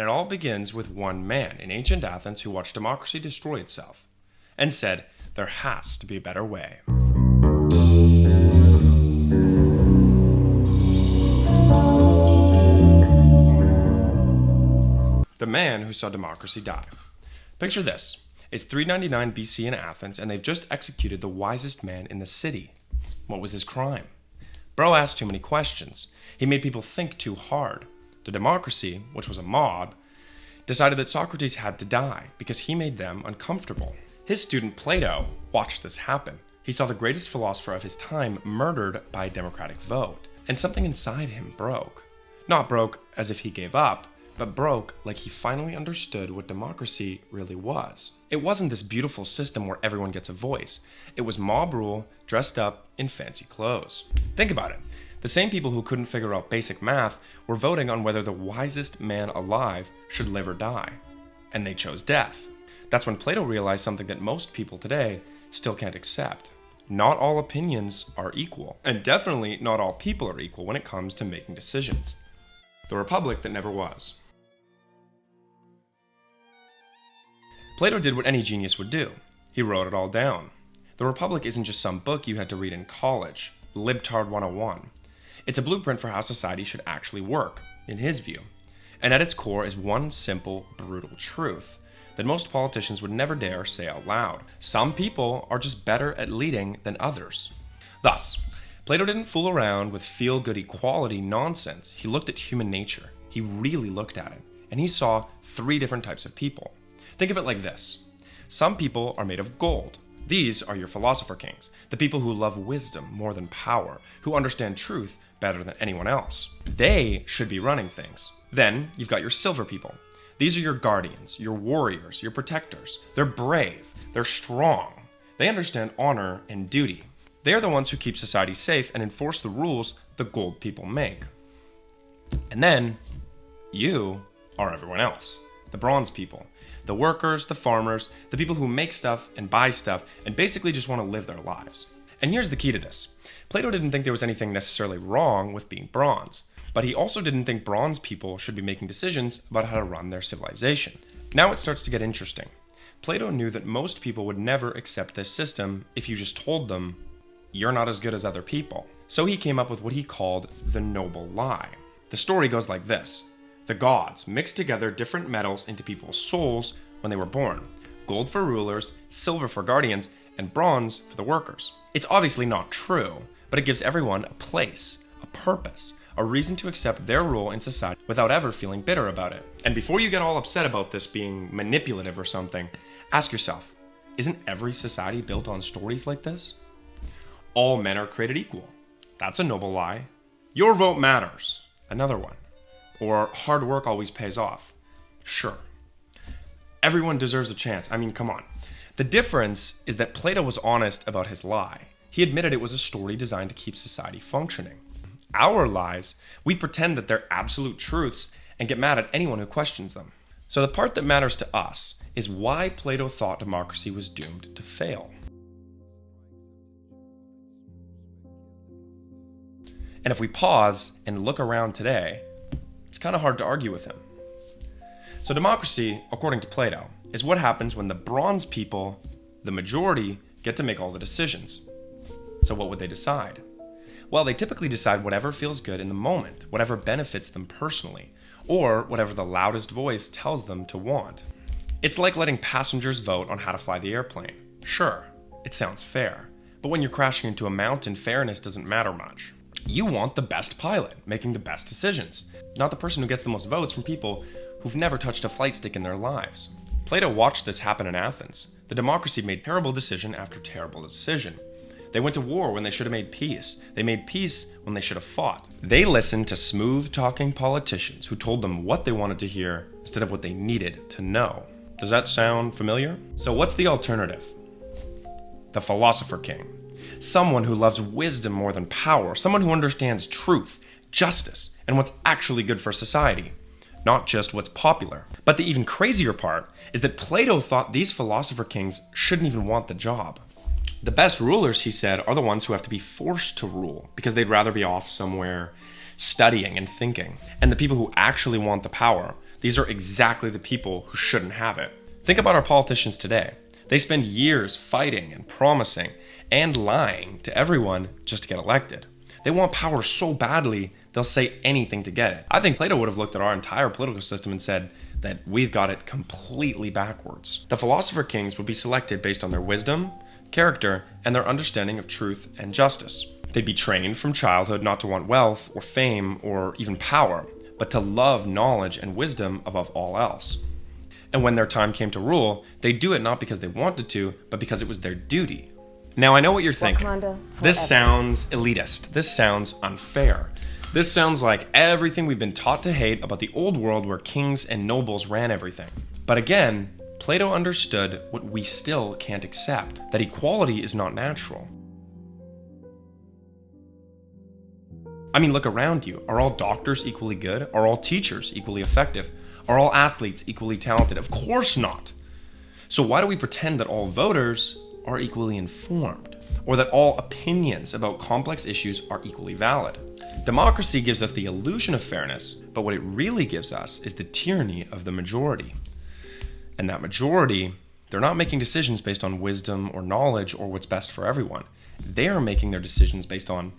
And it all begins with one man in ancient Athens who watched democracy destroy itself and said, there has to be a better way. The man who saw democracy die. Picture this. It's 399 BC in Athens, and they've just executed the wisest man in the city. What was his crime? Bro asked too many questions. He made people think too hard. The democracy, which was a mob, decided that Socrates had to die because he made them uncomfortable. His student Plato watched this happen. He saw the greatest philosopher of his time murdered by a democratic vote, and something inside him broke. Not broke as if he gave up, but broke like he finally understood what democracy really was. It wasn't this beautiful system where everyone gets a voice. It was mob rule dressed up in fancy clothes. Think about it. The same people who couldn't figure out basic math were voting on whether the wisest man alive should live or die. And they chose death. That's when Plato realized something that most people today still can't accept. Not all opinions are equal, and definitely not all people are equal when it comes to making decisions. The republic that never was. Plato did what any genius would do. He wrote it all down. The Republic isn't just some book you had to read in college, Libtard 101. It's a blueprint for how society should actually work, in his view. And at its core is one simple, brutal truth that most politicians would never dare say out loud. Some people are just better at leading than others. Thus, Plato didn't fool around with feel-good equality nonsense. He looked at human nature. He really looked at it. And he saw 3 different types of people. Think of it like this. Some people are made of gold. These are your philosopher kings, the people who love wisdom more than power, who understand truth better than anyone else. They should be running things. Then you've got your silver people. These are your guardians, your warriors, your protectors. They're brave. They're strong. They understand honor and duty. They are the ones who keep society safe and enforce the rules the gold people make. And then you are everyone else. The bronze people. The workers, the farmers, the people who make stuff and buy stuff and basically just want to live their lives. And here's the key to this. Plato didn't think there was anything necessarily wrong with being bronze, but he also didn't think bronze people should be making decisions about how to run their civilization. Now it starts to get interesting. Plato knew that most people would never accept this system if you just told them, you're not as good as other people. So he came up with what he called the noble lie. The story goes like this. The gods mixed together different metals into people's souls when they were born. Gold for rulers, silver for guardians, and bronze for the workers. It's obviously not true, but it gives everyone a place, a purpose, a reason to accept their role in society without ever feeling bitter about it. And before you get all upset about this being manipulative or something, ask yourself, isn't every society built on stories like this? All men are created equal. That's a noble lie. Your vote matters. Another one. Or hard work always pays off. Sure. Everyone deserves a chance. I mean, come on. The difference is that Plato was honest about his lie. He admitted it was a story designed to keep society functioning. Our lies, we pretend that they're absolute truths and get mad at anyone who questions them. So the part that matters to us is why Plato thought democracy was doomed to fail. And if we pause and look around today, it's kind of hard to argue with him. So democracy, according to Plato, is what happens when the bronze people, the majority, get to make all the decisions. So what would they decide? Well, they typically decide whatever feels good in the moment, whatever benefits them personally, or whatever the loudest voice tells them to want. It's like letting passengers vote on how to fly the airplane. Sure, it sounds fair, but when you're crashing into a mountain, fairness doesn't matter much. You want the best pilot, making the best decisions, not the person who gets the most votes from people who've never touched a flight stick in their lives. Plato watched this happen in Athens. The democracy made terrible decision after terrible decision. They went to war when they should have made peace. They made peace when they should have fought. They listened to smooth-talking politicians who told them what they wanted to hear instead of what they needed to know. Does that sound familiar? So what's the alternative? The philosopher king. Someone who loves wisdom more than power. Someone who understands truth, justice, and what's actually good for society. Not just what's popular. But the even crazier part is that Plato thought these philosopher kings shouldn't even want the job. The best rulers, he said, are the ones who have to be forced to rule because they'd rather be off somewhere studying and thinking. And the people who actually want the power, These are exactly the people who shouldn't have it. Think about our politicians today. They spend years fighting and promising and lying to everyone just to get elected. They want power so badly, they'll say anything to get it. I think Plato would have looked at our entire political system and said that we've got it completely backwards. The philosopher kings would be selected based on their wisdom, character, and their understanding of truth and justice. They'd be trained from childhood not to want wealth or fame or even power, but to love knowledge and wisdom above all else. And when their time came to rule, they'd do it not because they wanted to, but because it was their duty. Now I know what you're thinking. This sounds elitist. This sounds unfair. This sounds like everything we've been taught to hate about the old world where kings and nobles ran everything. But again, Plato understood what we still can't accept, that equality is not natural. I mean, look around you. Are all doctors equally good? Are all teachers equally effective? Are all athletes equally talented? Of course not. So why do we pretend that all voters are equally informed, or that all opinions about complex issues are equally valid? Democracy gives us the illusion of fairness, but what it really gives us is the tyranny of the majority. And that majority, they're not making decisions based on wisdom or knowledge or what's best for everyone. They are making their decisions based on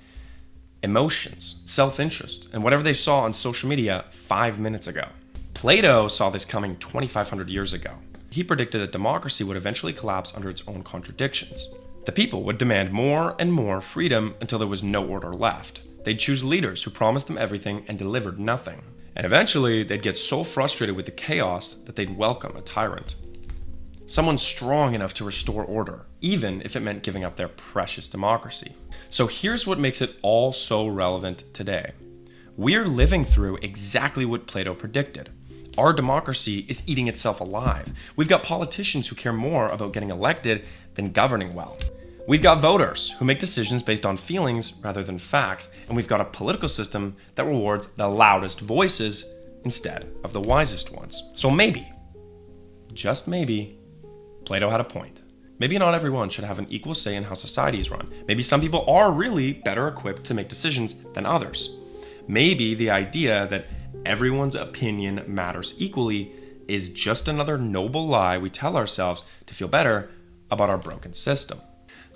emotions, self-interest, and whatever they saw on social media 5 minutes ago. Plato saw this coming 2,500 years ago. He predicted that democracy would eventually collapse under its own contradictions. The people would demand more and more freedom until there was no order left. They'd choose leaders who promised them everything and delivered nothing. And eventually, they'd get so frustrated with the chaos that they'd welcome a tyrant. Someone strong enough to restore order, even if it meant giving up their precious democracy. So here's what makes it all so relevant today. We're living through exactly what Plato predicted. Our democracy is eating itself alive. We've got politicians who care more about getting elected than governing well. We've got voters who make decisions based on feelings rather than facts, and we've got a political system that rewards the loudest voices instead of the wisest ones. So maybe, just maybe, Plato had a point. Maybe not everyone should have an equal say in how society is run. Maybe some people are really better equipped to make decisions than others. Maybe the idea that everyone's opinion matters equally is just another noble lie we tell ourselves to feel better about our broken system.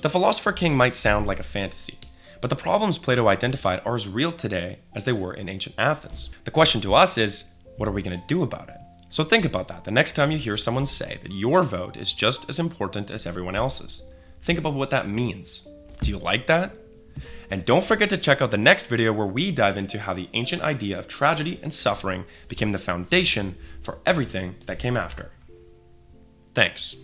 The philosopher king might sound like a fantasy, but the problems Plato identified are as real today as they were in ancient Athens. The question to us is, what are we going to do about it? So think about that the next time you hear someone say that your vote is just as important as everyone else's. Think about what that means. Do you like that? And don't forget to check out the next video where we dive into how the ancient idea of tragedy and suffering became the foundation for everything that came after. Thanks.